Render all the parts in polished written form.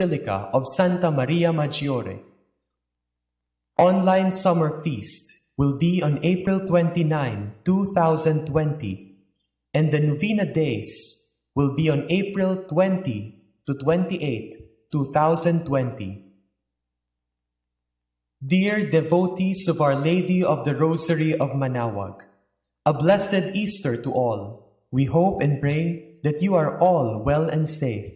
Basilica of Santa Maria Maggiore. Online Summer Feast will be on April 29, 2020, and the Novena Days will be on April 20 to 28, 2020. Dear devotees of Our Lady of the Rosary of Manaoag, a blessed Easter to all. We hope and pray that you are all well and safe.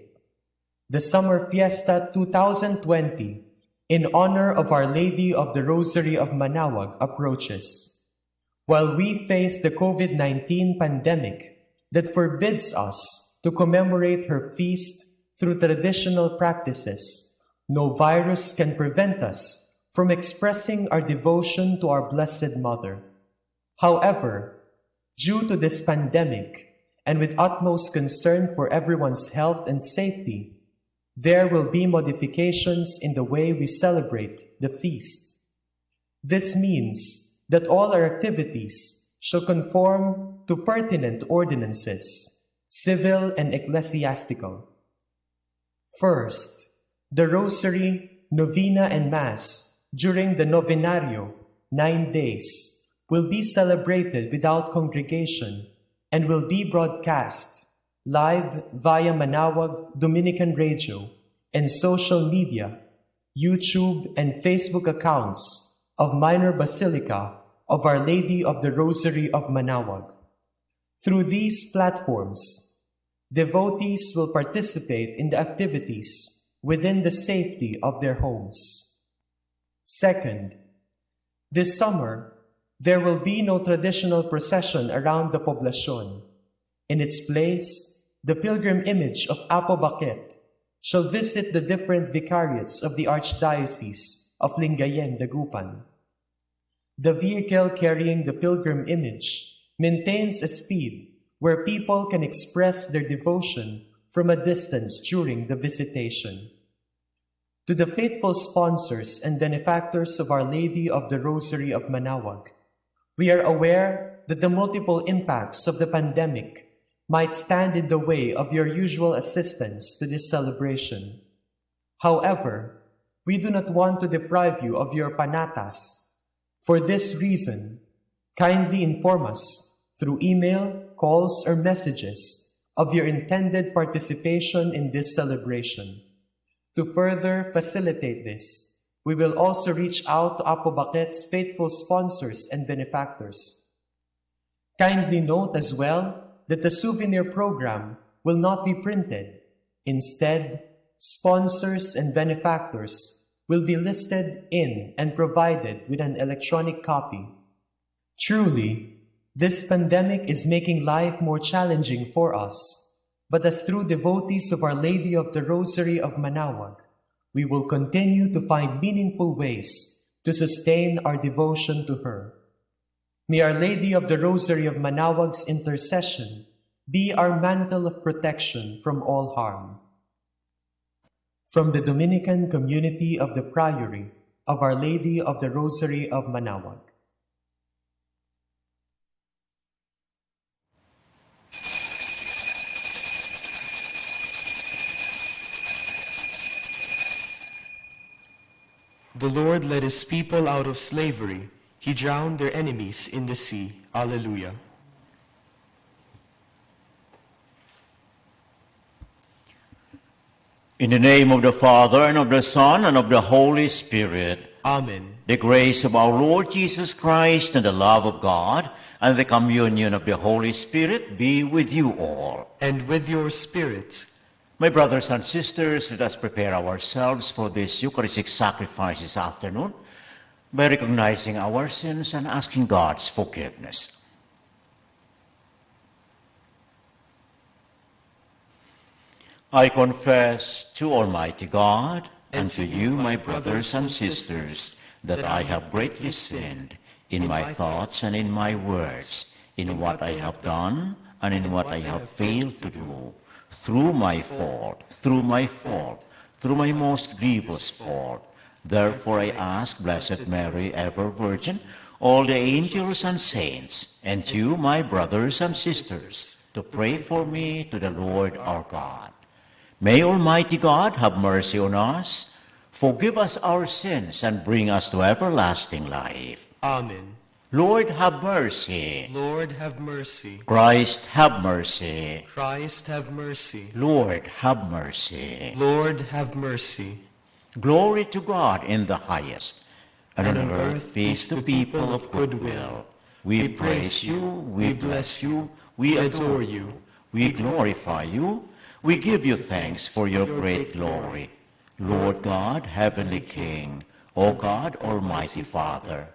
The Summer Fiesta 2020 in honor of Our Lady of the Rosary of Manaoag approaches. While we face the COVID-19 pandemic that forbids us to commemorate her feast through traditional practices, no virus can prevent us from expressing our devotion to our Blessed Mother. However, due to this pandemic, and with utmost concern for everyone's health and safety, there will be modifications in the way we celebrate the feast. This means that all our activities shall conform to pertinent ordinances, civil and ecclesiastical. First, the Rosary, Novena, and Mass during the Novenario, 9 days, will be celebrated without congregation and will be broadcast live via Manaoag Dominican Radio and social media, YouTube and Facebook accounts of Minor Basilica of Our Lady of the Rosary of Manaoag. Through these platforms, devotees will participate in the activities within the safety of their homes. Second, this summer, there will be no traditional procession around the poblacion. In its place, the pilgrim image of Apo Baquet shall visit the different vicariates of the Archdiocese of Lingayen, Dagupan. The vehicle carrying the pilgrim image maintains a speed where people can express their devotion from a distance during the visitation. To the faithful sponsors and benefactors of Our Lady of the Rosary of Manaoag, we are aware that the multiple impacts of the pandemic might stand in the way of your usual assistance to this celebration. However, we do not want to deprive you of your panatas. For this reason, kindly inform us through email, calls, or messages of your intended participation in this celebration. To further facilitate this, we will also reach out to Apo Baquet's faithful sponsors and benefactors. Kindly note as well that the souvenir program will not be printed. Instead, sponsors and benefactors will be listed in and provided with an electronic copy. Truly, this pandemic is making life more challenging for us. But as true devotees of Our Lady of the Rosary of Manaoag, we will continue to find meaningful ways to sustain our devotion to her. May Our Lady of the Rosary of Manaoag's intercession be our mantle of protection from all harm. From the Dominican community of the Priory of Our Lady of the Rosary of Manaoag. The Lord led His people out of slavery. He drowned their enemies in the sea. Alleluia. In the name of the Father, and of the Son, and of the Holy Spirit. Amen. The grace of our Lord Jesus Christ, and the love of God, and the communion of the Holy Spirit be with you all. And with your spirit. My brothers and sisters, let us prepare ourselves for this Eucharistic sacrifice this afternoon by recognizing our sins and asking God's forgiveness. I confess to Almighty God and to you, my brothers and sisters, that I have greatly sinned in my thoughts and in my words, in what I have done and in what I have failed to do, through my fault, through my most grievous fault. Therefore I ask Blessed Mary, ever Virgin, all the angels and saints, and you, my brothers and sisters, to pray for me to the Lord our God. May Almighty God have mercy on us, forgive us our sins, and bring us to everlasting life. Amen. Lord, have mercy. Lord, have mercy. Christ, have mercy. Christ, have mercy. Lord, have mercy. Lord, have mercy. Glory to God in the highest, and on earth peace to to people of good will. We praise you, we bless you, we adore you, we glorify you, we give you thanks for your great glory. Lord God, heavenly King, O God, almighty Father,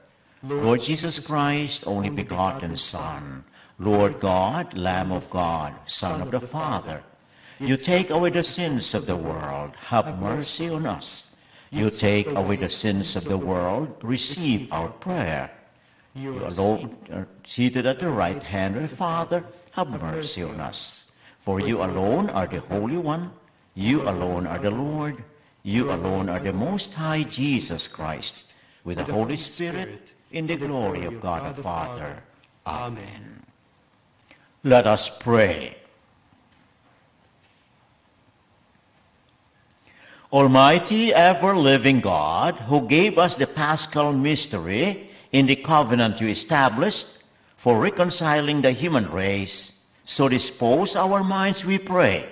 Lord Jesus Christ, only begotten Son, Lord God, Lamb of God, Son of the Father, you take away the sins of the world, have mercy on us. You take away the sins of the world, receive our prayer. You alone are seated at the right hand of the Father, have mercy on us. For you alone are the Holy One, you alone are the Lord, you alone are the Most High Jesus Christ, with the Holy Spirit, in the glory of God the Father. Amen. Let us pray. Almighty, ever-living God, who gave us the Paschal mystery in the covenant you established for reconciling the human race, so dispose our minds, we pray,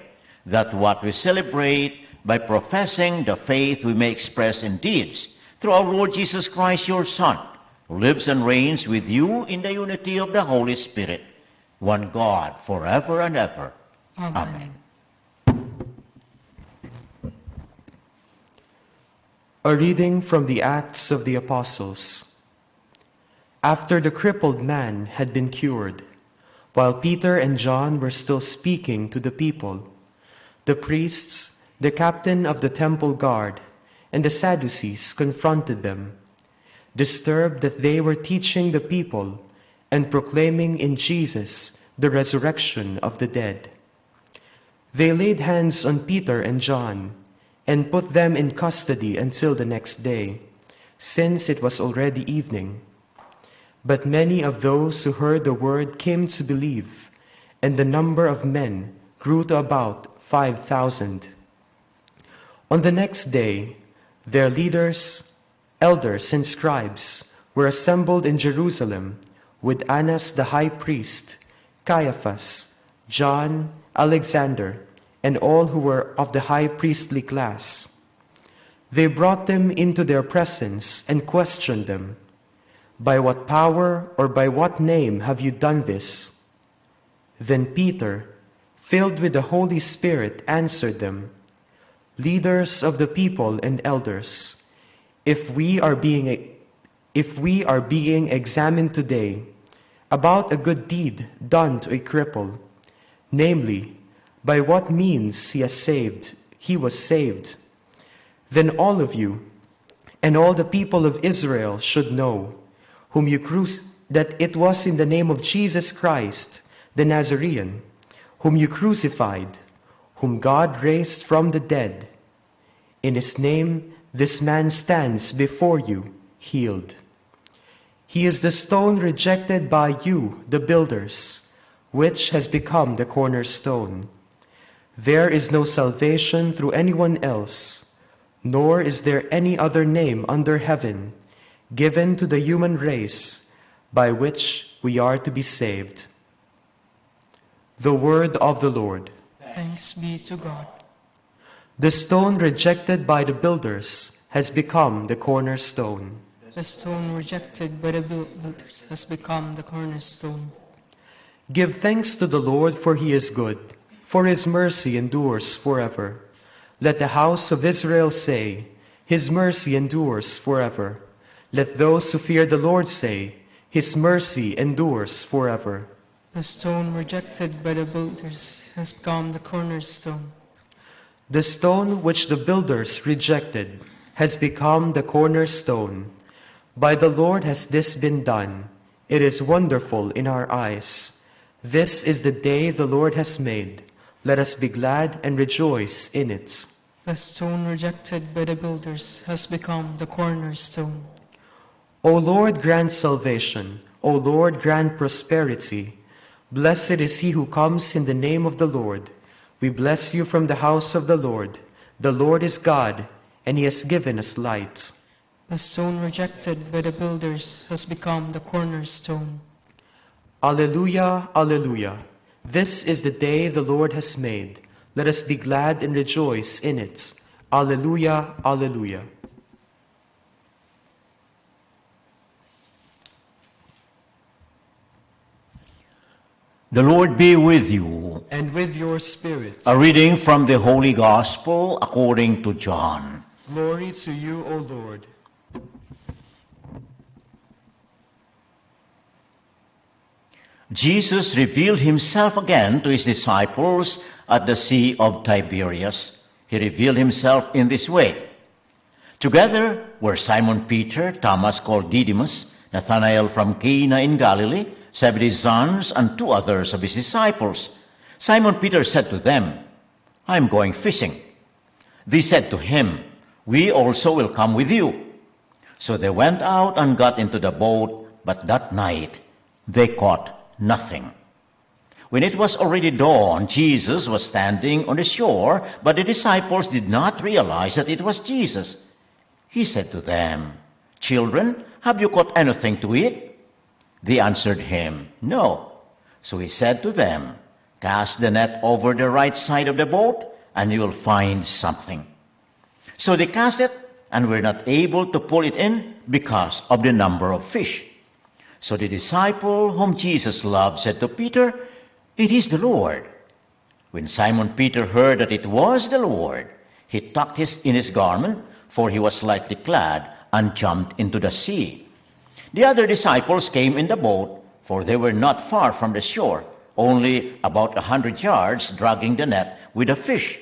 that what we celebrate by professing the faith we may express in deeds through our Lord Jesus Christ, your Son, who lives and reigns with you in the unity of the Holy Spirit, one God, forever and ever. Amen. A reading from the Acts of the Apostles. After the crippled man had been cured, while Peter and John were still speaking to the people, the priests, the captain of the temple guard, and the Sadducees confronted them, disturbed that they were teaching the people and proclaiming in Jesus the resurrection of the dead. They laid hands on Peter and John and put them in custody until the next day, since it was already evening. But many of those who heard the word came to believe, and the number of men grew to about 5,000. On the next day, their leaders, elders, and scribes were assembled in Jerusalem with Annas the high priest, Caiaphas, John, Alexander, and all who were of the high priestly class. They brought them into their presence and questioned them, "By what power or by what name have you done this?" Then Peter, filled with the Holy Spirit, answered them, "Leaders of the people and elders, if we are being examined today about a good deed done to a cripple, namely, by what means he was saved, then all of you and all the people of Israel should know that it was in the name of Jesus Christ, the Nazarene, whom you crucified, whom God raised from the dead. In his name this man stands before you healed. He is the stone rejected by you, the builders, which has become the cornerstone. There is no salvation through anyone else, nor is there any other name under heaven given to the human race by which we are to be saved." The word of the Lord. Thanks be to God. The stone rejected by the builders has become the cornerstone. The stone rejected by the builders has become the cornerstone. Give thanks to the Lord, for he is good, for his mercy endures forever. Let the house of Israel say, his mercy endures forever. Let those who fear the Lord say, his mercy endures forever. The stone rejected by the builders has become the cornerstone. The stone which the builders rejected has become the cornerstone. By the Lord has this been done. It is wonderful in our eyes. This is the day the Lord has made. Let us be glad and rejoice in it. The stone rejected by the builders has become the cornerstone. O Lord, grant salvation. O Lord, grant prosperity. Blessed is he who comes in the name of the Lord. We bless you from the house of the Lord. The Lord is God, and he has given us light. The stone rejected by the builders has become the cornerstone. Alleluia, alleluia. This is the day the Lord has made. Let us be glad and rejoice in it. Alleluia, alleluia. The Lord be with you. And with your spirit. A reading from the Holy Gospel according to John. Glory to you, O Lord. Jesus revealed himself again to his disciples at the Sea of Tiberias. He revealed himself in this way. Together were Simon Peter, Thomas called Didymus, Nathanael from Cana in Galilee, Zebedee's sons, and 2 others of his disciples. Simon Peter said to them, "I am going fishing." They said to him, "We also will come with you." So they went out and got into the boat, but that night they caught nothing. When it was already dawn, Jesus was standing on the shore, but the disciples did not realize that it was Jesus. He said to them, "Children, have you caught anything to eat?" They answered him, "No." So he said to them, "Cast the net over the right side of the boat, and you will find something." So they cast it, and were not able to pull it in because of the number of fish. So the disciple whom Jesus loved said to Peter, "It is the Lord." When Simon Peter heard that it was the Lord, he tucked in his garment, for he was lightly clad, and jumped into the sea. The other disciples came in the boat, for they were not far from the shore, only about 100 yards, dragging the net with the fish.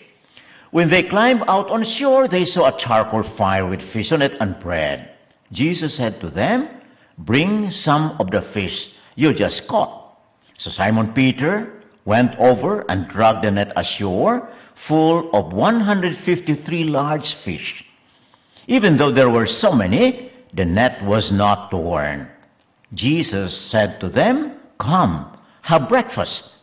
When they climbed out on shore, they saw a charcoal fire with fish on it and bread. Jesus said to them, "Bring some of the fish you just caught." So Simon Peter went over and dragged the net ashore, full of 153 large fish. Even though there were so many, the net was not torn. Jesus said to them, "Come, have breakfast."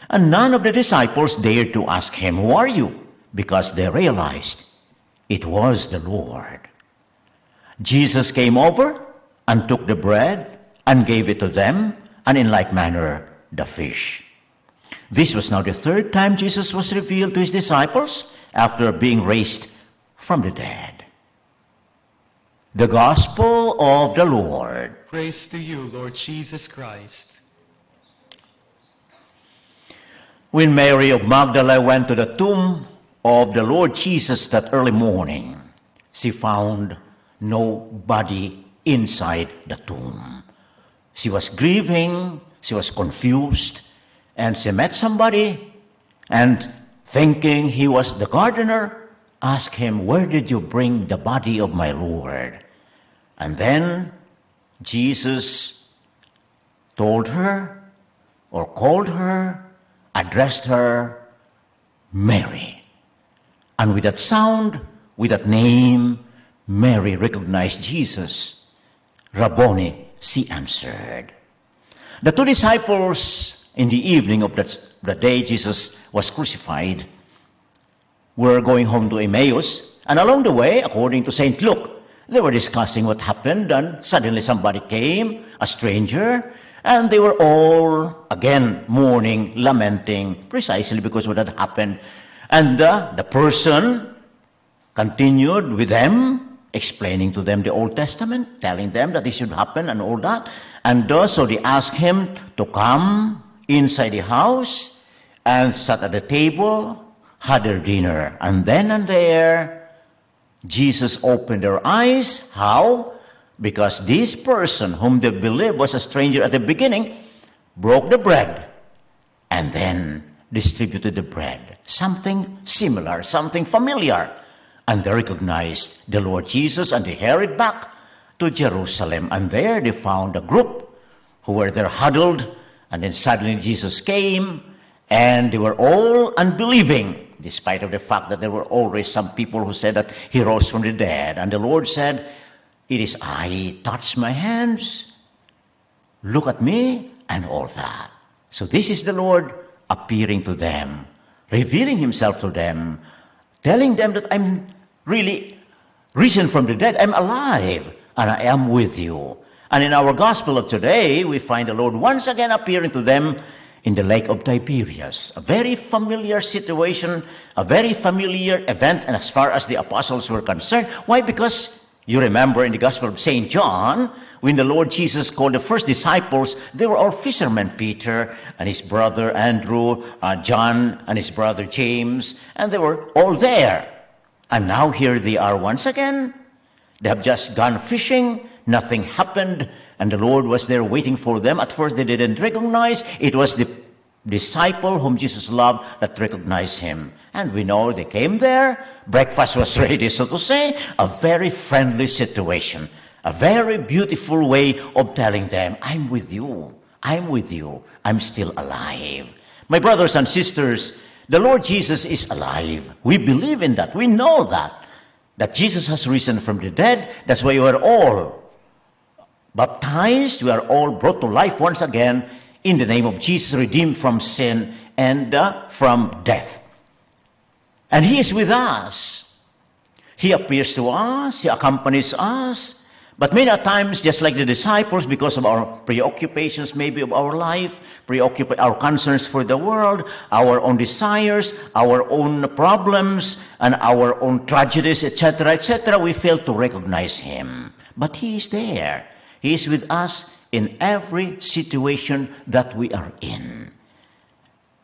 And none of the disciples dared to ask him, "Who are you?" because they realized it was the Lord. Jesus came over and took the bread and gave it to them, and in like manner the fish. This was now the 3rd time Jesus was revealed to his disciples after being raised from the dead. The Gospel of the Lord. Praise to you, Lord Jesus Christ. When Mary of Magdala went to the tomb of the Lord Jesus that early morning, she found no body inside the tomb. She was grieving, she was confused, and she met somebody, and thinking he was the gardener, asked him, "Where did you bring the body of my Lord?" And then Jesus told her, or called her, addressed her, "Mary." And with that sound, with that name, Mary recognized Jesus. "Rabboni," she answered. The 2 disciples, in the evening of the day Jesus was crucified, were going home to Emmaus. And along the way, according to St. Luke, they were discussing what happened, and suddenly somebody came, a stranger, and they were all, again, mourning, lamenting, precisely because of what had happened. And the person continued with them, explaining to them the Old Testament, telling them that this should happen and all that. And so they asked him to come inside the house and sat at the table, had their dinner. And then and there, Jesus opened their eyes. How? Because this person, whom they believed was a stranger at the beginning, broke the bread and then distributed the bread. Something similar, something familiar. And they recognized the Lord Jesus, and they hurried back to Jerusalem. And there they found a group who were there huddled. And then suddenly Jesus came, and they were all unbelieving, despite of the fact that there were always some people who said that he rose from the dead. And the Lord said, "It is I, touch my hands, look at me," and all that. So this is the Lord appearing to them revealing himself to them, telling them that I'm really risen from the dead. I'm alive, and I am with you. And in our gospel of today, we find the Lord once again appearing to them in the lake of Tiberias. A very familiar situation, a very familiar event, and as far as the apostles were concerned. Why? Because you remember in the Gospel of St. John, when the Lord Jesus called the first disciples, they were all fishermen, Peter and his brother Andrew, John and his brother James, and they were all there. And now here they are once again. They have just gone fishing, nothing happened, and the Lord was there waiting for them. At first they didn't recognize. It was the disciple whom Jesus loved that recognized him. And we know they came there. Breakfast was ready, so to say. A very friendly situation. A very beautiful way of telling them, I'm with you. I'm with you. I'm still alive. My brothers and sisters, the Lord Jesus is alive. We believe in that. We know that Jesus has risen from the dead. That's why we are all baptized. We are all brought to life once again in the name of Jesus, redeemed from sin and from death. And he is with us. He appears to us. He accompanies us. But many times, just like the disciples, because of our preoccupations maybe of our life, our concerns for the world, our own desires, our own problems, and our own tragedies, etc., we fail to recognize him. But he is there. He is with us in every situation that we are in.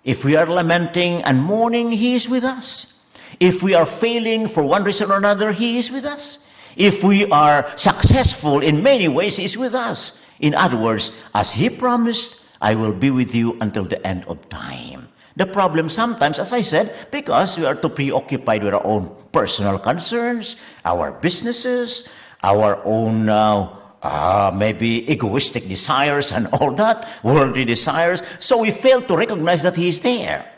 If we are lamenting and mourning, he is with us. If we are failing for one reason or another, he is with us. If we are successful in many ways, he is with us. In other words, as he promised, I will be with you until the end of time. The problem sometimes, as I said, because we are too preoccupied with our own personal concerns, our businesses, our own maybe egoistic desires and all that, worldly desires. So we fail to recognize that he is there.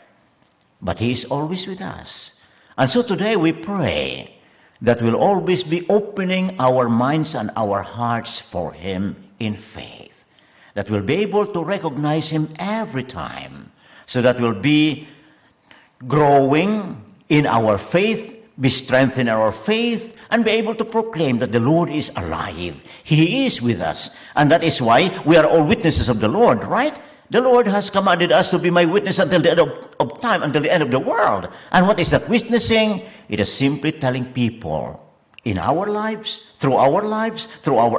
But he is always with us. And so today we pray that we'll always be opening our minds and our hearts for him in faith. That we'll be able to recognize him every time. So that we'll be growing in our faith, be strengthened in our faith, and be able to proclaim that the Lord is alive. He is with us. And that is why we are all witnesses of the Lord, right? The Lord has commanded us to be my witness until the end of time, until the end of the world. And what is that witnessing? It is simply telling people in our lives, through our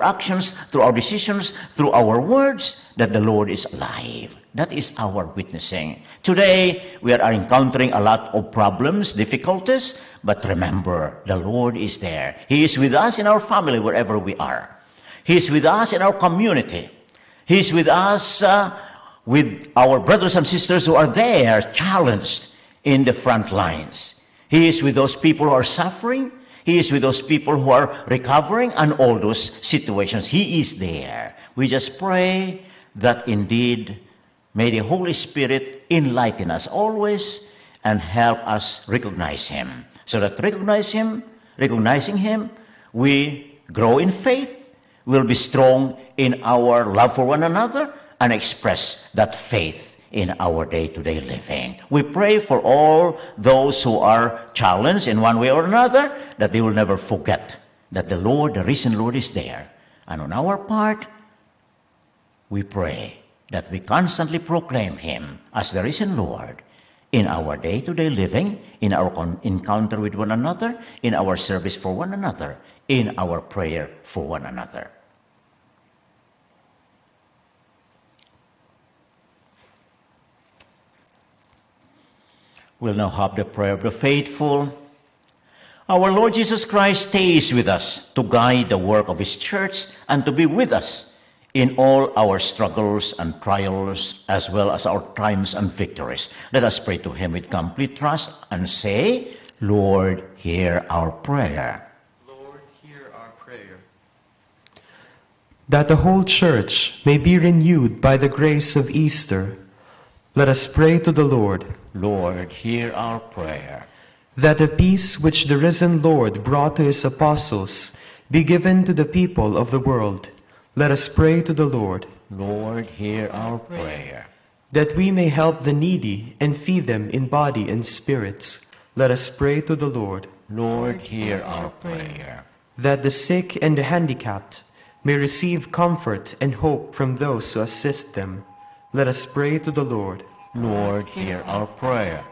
actions, through our decisions, through our words, that the Lord is alive. That is our witnessing. Today, we are encountering a lot of problems, difficulties, but remember, the Lord is there. He is with us in our family, wherever we are. He is with us in our community. He is with us with our brothers and sisters who are there, challenged in the front lines. He is with those people who are suffering. He is with those people who are recovering, and all those situations. He is there. We just pray that indeed may the Holy Spirit enlighten us always and help us recognize him. So that recognizing him, we grow in faith, we'll be strong in our love for one another, and express that faith in our day-to-day living. We pray for all those who are challenged in one way or another, that they will never forget that the Lord, the risen Lord, is there. And on our part, we pray that we constantly proclaim him as the risen Lord in our day-to-day living, in our encounter with one another, in our service for one another, in our prayer for one another. We'll now have the prayer of the faithful. Our Lord Jesus Christ stays with us to guide the work of his church and to be with us in all our struggles and trials, as well as our triumphs and victories. Let us pray to him with complete trust and say, Lord, hear our prayer. Lord, hear our prayer. That the whole church may be renewed by the grace of Easter, let us pray to the Lord. Lord, hear our prayer. That the peace which the risen Lord brought to his apostles be given to the people of the world, let us pray to the Lord. Lord, hear our prayer. that we may help the needy and feed them in body and spirits. Let us pray to the Lord. Lord, hear our prayer. That the sick and the handicapped may receive comfort and hope from those who assist them. Let us pray to the Lord. Lord, hear our prayer.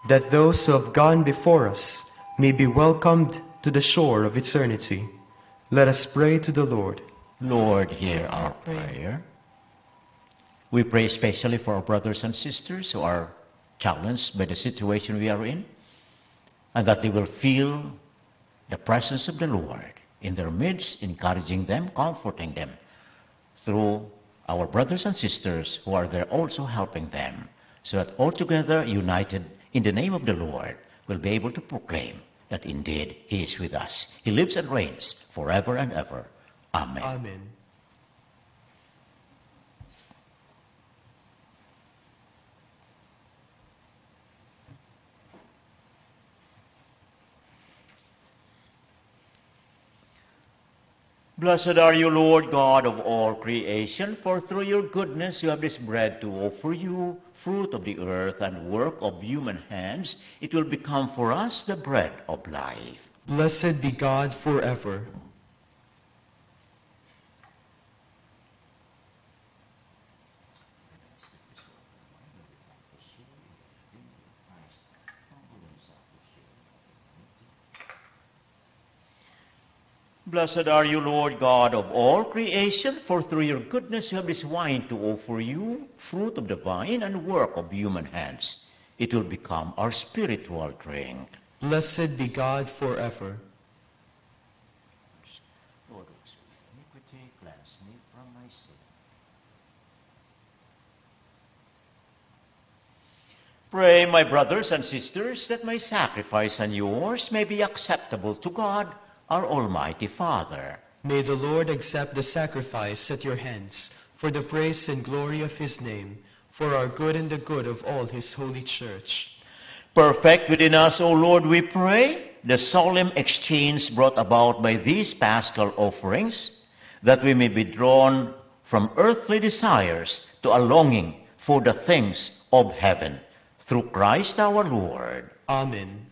That those who have gone before us may be welcomed to the shore of eternity. Let us pray to the Lord. Lord, hear our prayer. We pray especially for our brothers and sisters who are challenged by the situation we are in, and that they will feel the presence of the Lord in their midst, encouraging them, comforting them through our brothers and sisters who are there also helping them, so that all together, united in the name of the Lord, we'll be able to proclaim that indeed He is with us. He lives and reigns forever and ever. Amen. Amen. Blessed are you, Lord God of all creation, for through your goodness you have this bread to offer you, fruit of the earth and work of human hands. It will become for us the bread of life. Blessed be God forever. Blessed are you, Lord God of all creation, for through your goodness you have this wine to offer you, fruit of the vine and work of human hands. It will become our spiritual drink. Blessed be God forever. Lord, whose iniquity, cleanse me from my sin. Pray, my brothers and sisters, that my sacrifice and yours may be acceptable to God, our Almighty Father. May the Lord accept the sacrifice at your hands for the praise and glory of his name, for our good and the good of all his holy church. Perfect within us, O Lord, we pray, the solemn exchange brought about by these paschal offerings, that we may be drawn from earthly desires to a longing for the things of heaven. Through Christ our Lord. Amen.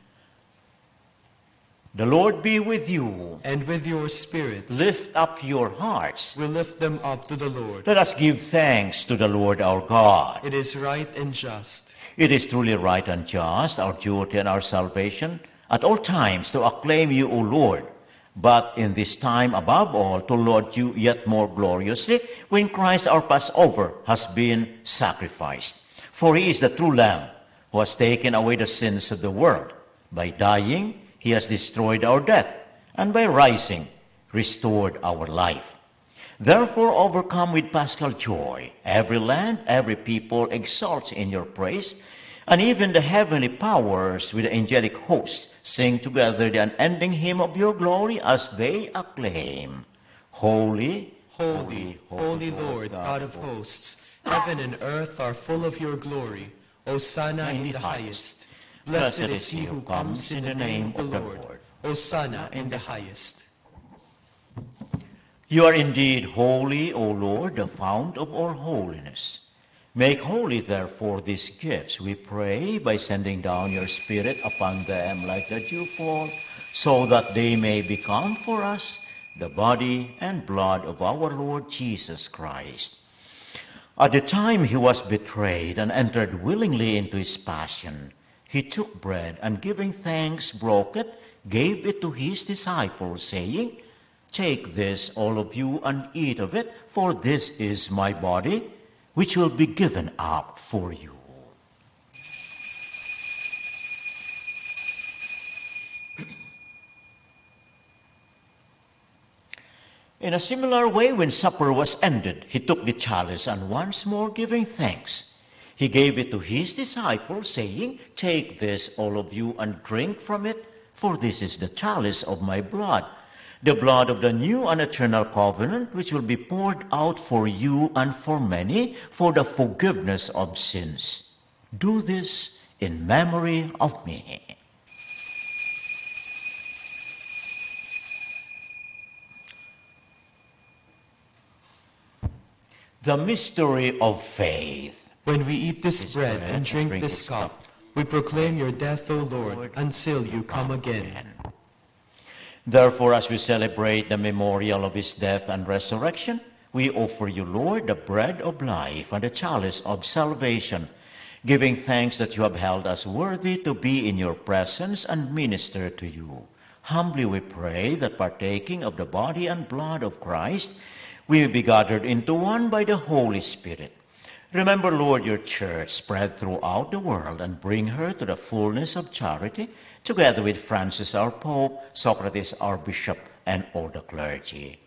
The Lord be with you. And with your spirit. Lift up your hearts. We lift them up to the Lord. Let us give thanks to the Lord our God. It is right and just. It is truly right and just, our duty and our salvation, at all times to acclaim you, O Lord, but in this time above all to laud you yet more gloriously when Christ our Passover has been sacrificed. For he is the true Lamb who has taken away the sins of the world. By dying, he has destroyed our death, and by rising, restored our life. Therefore, overcome with paschal joy, every land, every people exalts in your praise, and even the heavenly powers with the angelic hosts sing together the unending hymn of your glory as they acclaim. Holy, Holy, holy Lord, God of hosts, heaven and earth are full of your glory. Hosanna in the highest. Blessed is he who comes in the name of the Lord. Hosanna in the highest. You are indeed holy, O Lord, the fount of all holiness. Make holy, therefore, these gifts, we pray, by sending down your Spirit upon them like the dewfall, so that they may become for us the body and blood of our Lord Jesus Christ. At the time he was betrayed and entered willingly into his passion, he took bread and giving thanks, broke it, gave it to his disciples, saying, Take this, all of you, and eat of it, for this is my body, which will be given up for you. In a similar way, when supper was ended, he took the chalice, and once more giving thanks, he gave it to his disciples, saying, Take this, all of you, and drink from it, for this is the chalice of my blood, the blood of the new and eternal covenant, which will be poured out for you and for many for the forgiveness of sins. Do this in memory of me. The mystery of faith. When we eat this This bread and drink this cup, we proclaim your death, O Lord, until you come again. Therefore, as we celebrate the memorial of his death and resurrection, we offer you, Lord, the bread of life and the chalice of salvation, giving thanks that you have held us worthy to be in your presence and minister to you. Humbly we pray that partaking of the body and blood of Christ, we may be gathered into one by the Holy Spirit. Remember, Lord, your church spread throughout the world and bring her to the fullness of charity, together with Francis our Pope, Socrates our Bishop, and all the clergy.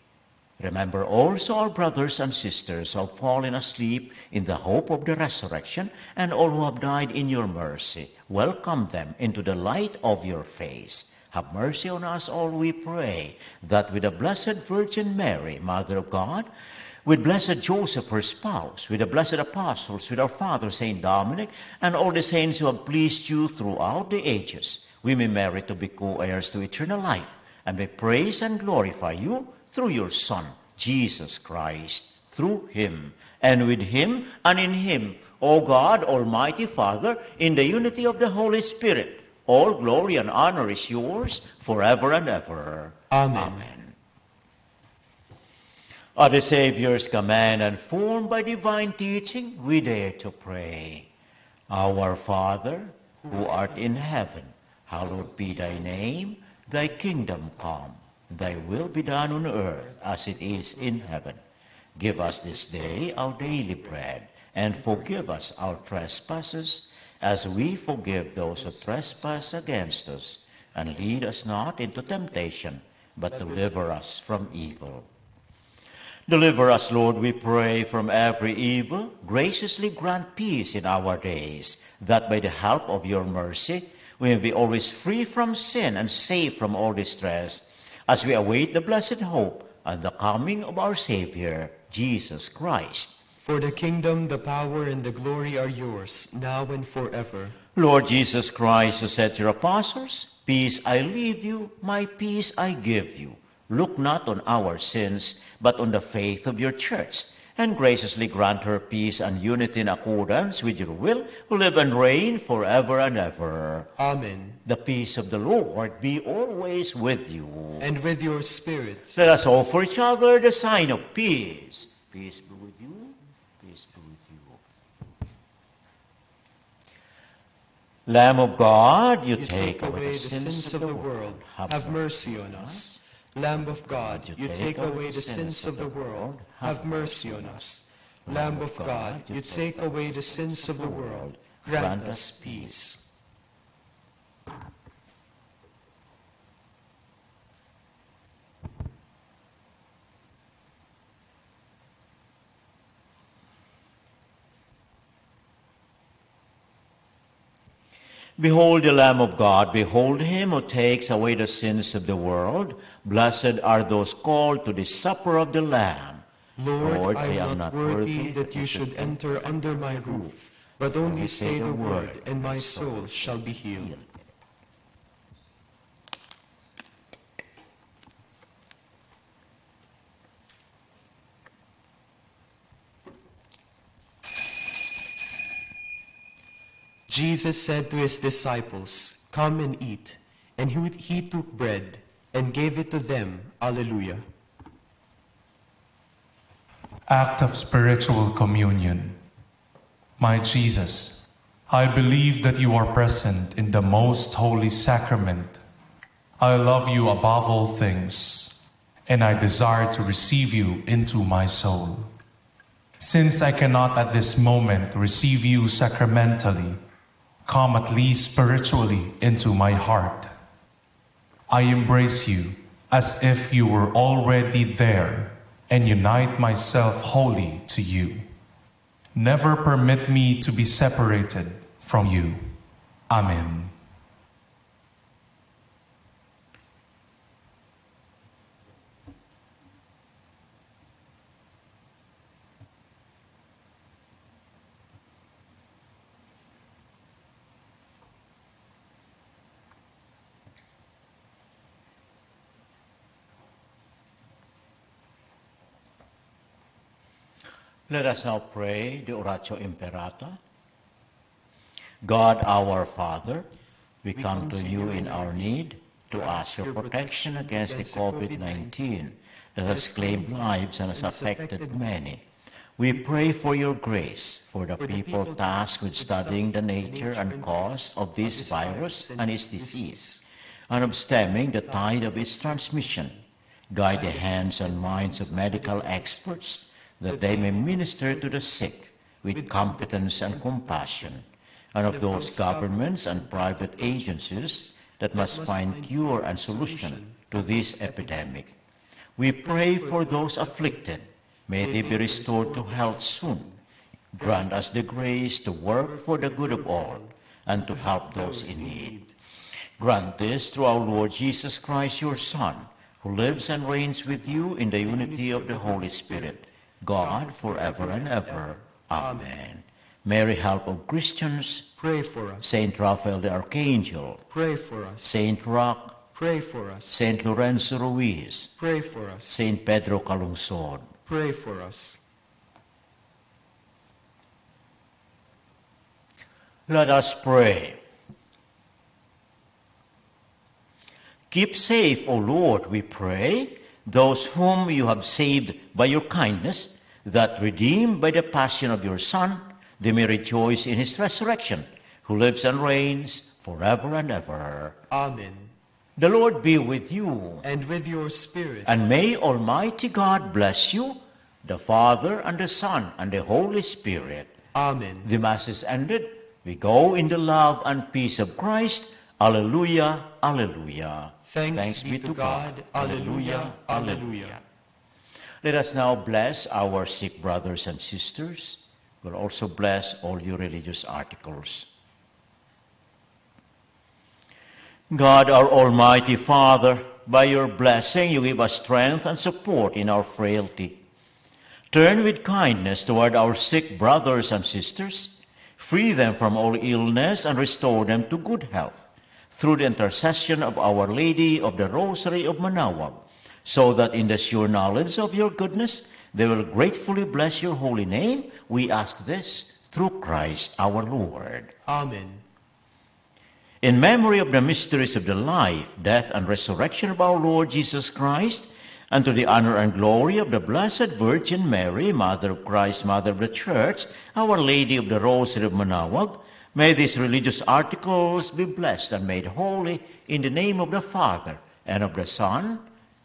Remember also our brothers and sisters who have fallen asleep in the hope of the resurrection, and all who have died in your mercy. Welcome them into the light of your face. Have mercy on us all, we pray, that with the Blessed Virgin Mary, Mother of God, with blessed Joseph, her spouse, with the blessed apostles, with our Father, Saint Dominic, and all the saints who have pleased you throughout the ages, we may merit to be co-heirs to eternal life, and may praise and glorify you through your Son, Jesus Christ. Through him, and with him, and in him, O God, Almighty Father, in the unity of the Holy Spirit, all glory and honor is yours forever and ever. Amen. At the Savior's command and formed by divine teaching, we dare to pray. Our Father, who art in heaven, hallowed be thy name. Thy kingdom come. Thy will be done on earth as it is in heaven. Give us this day our daily bread, and forgive us our trespasses, as we forgive those who trespass against us. And lead us not into temptation, but deliver us from evil. Deliver us, Lord, we pray, from every evil. Graciously grant peace in our days, that by the help of your mercy we may be always free from sin and safe from all distress, as we await the blessed hope and the coming of our Savior, Jesus Christ. For the kingdom, the power, and the glory are yours, now and forever. Lord Jesus Christ, who said to your apostles, "Peace I leave you, my peace I give you. Look not on our sins, but on the faith of your church, and graciously grant her peace and unity in accordance with your will, who live and reign forever and ever." Amen. The peace of the Lord be always with you. And with your spirits. Let us offer each other the sign of peace. Peace be with you. Peace be with you. Lamb of God, you take away the sins of the world. Have mercy on us. Lamb of God, you take away the sins of the world. Have mercy on us. Lamb of God, you take away the sins of the world. Grant us peace. Behold the Lamb of God, behold him who takes away the sins of the world. Blessed are those called to the supper of the Lamb. Lord, I am not worthy that you should enter under my roof, but only say the word, and my soul shall be healed. Jesus said to his disciples, "Come and eat." And he took bread and gave it to them. Alleluia. Act of spiritual communion. My Jesus, I believe that you are present in the most holy sacrament. I love you above all things, and I desire to receive you into my soul. Since I cannot at this moment receive you sacramentally, come at least spiritually into my heart. I embrace you as if you were already there and unite myself wholly to you. Never permit me to be separated from you. Amen. Let us now pray the Oratio Imperata. God our Father, we come to you in our need to ask your protection against the COVID-19 that has claimed lives and has affected many. We pray for your grace for the people tasked with studying the nature and cause of this virus and its disease, and of stemming the tide of its transmission. Guide the hands and minds of medical experts that they may minister to the sick with competence and compassion, and of those governments and private agencies that must find cure and solution to this epidemic. We pray for those afflicted. May they be restored to health soon. Grant us the grace to work for the good of all and to help those in need. Grant this through our Lord Jesus Christ, your Son, who lives and reigns with you in the unity of the Holy Spirit, God, forever and ever. Amen. Mary, help of Christians, Pray for us. Saint Raphael the Archangel, Pray for us. Saint Roch, Pray for us. Saint Lorenzo Ruiz, Pray for us. Saint Pedro Calungsod. Pray for us. Let us pray. Keep safe, O Lord, we pray, those whom you have saved by your kindness, that redeemed by the passion of your Son, they may rejoice in his resurrection, who lives and reigns forever and ever. Amen. The Lord be with you, And with your spirit. and may Almighty God bless you, the Father and the Son and the Holy Spirit. Amen. The Mass is ended. We go in the love and peace of Christ. Alleluia, alleluia. Thanks be to God. Alleluia, alleluia. Let us now bless our sick brothers and sisters. We'll also bless all your religious articles. God, our Almighty Father, by your blessing you give us strength and support in our frailty. Turn with kindness toward our sick brothers and sisters, free them from all illness and restore them to good health, through the intercession of Our Lady of the Rosary of Manaoag, so that in the sure knowledge of your goodness they will gratefully bless your holy name. We ask this through Christ our Lord. Amen. In memory of the mysteries of the life, death, and resurrection of our Lord Jesus Christ, and to the honor and glory of the Blessed Virgin Mary, Mother of Christ, Mother of the Church, Our Lady of the Rosary of Manaoag, may these religious articles be blessed and made holy in the name of the Father, and of the Son,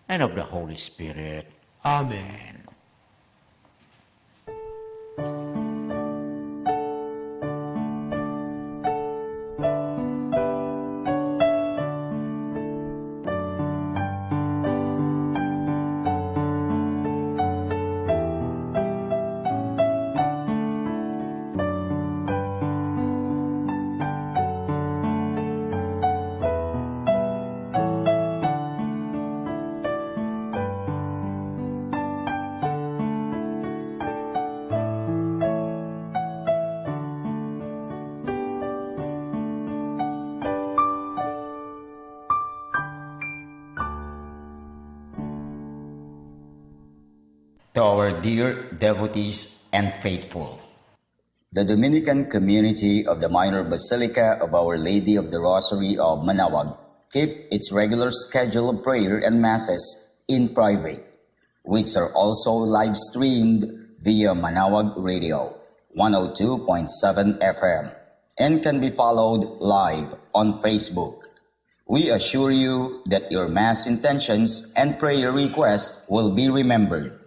and of the Holy Spirit. Amen. To our dear devotees and faithful, the Dominican community of the Minor Basilica of Our Lady of the Rosary of Manaoag keep its regular schedule of prayer and masses in private, which are also live streamed via Manaoag Radio 102.7 FM and can be followed live on Facebook. We assure you that your mass intentions and prayer requests will be remembered.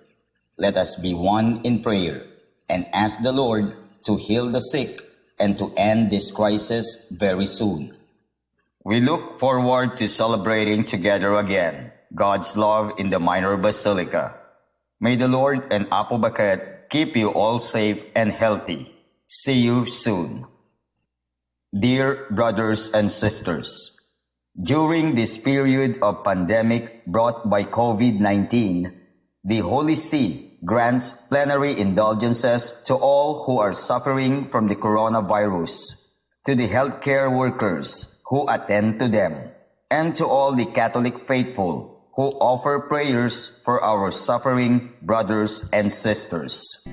Let us be one in prayer and ask the Lord to heal the sick and to end this crisis very soon. We look forward to celebrating together again God's love in the Minor Basilica. May the Lord and Apo Baket keep you all safe and healthy. See you soon. Dear brothers and sisters, during this period of pandemic brought by COVID-19, the Holy See grants plenary indulgences to all who are suffering from the coronavirus, to the healthcare workers who attend to them, and to all the Catholic faithful who offer prayers for our suffering brothers and sisters.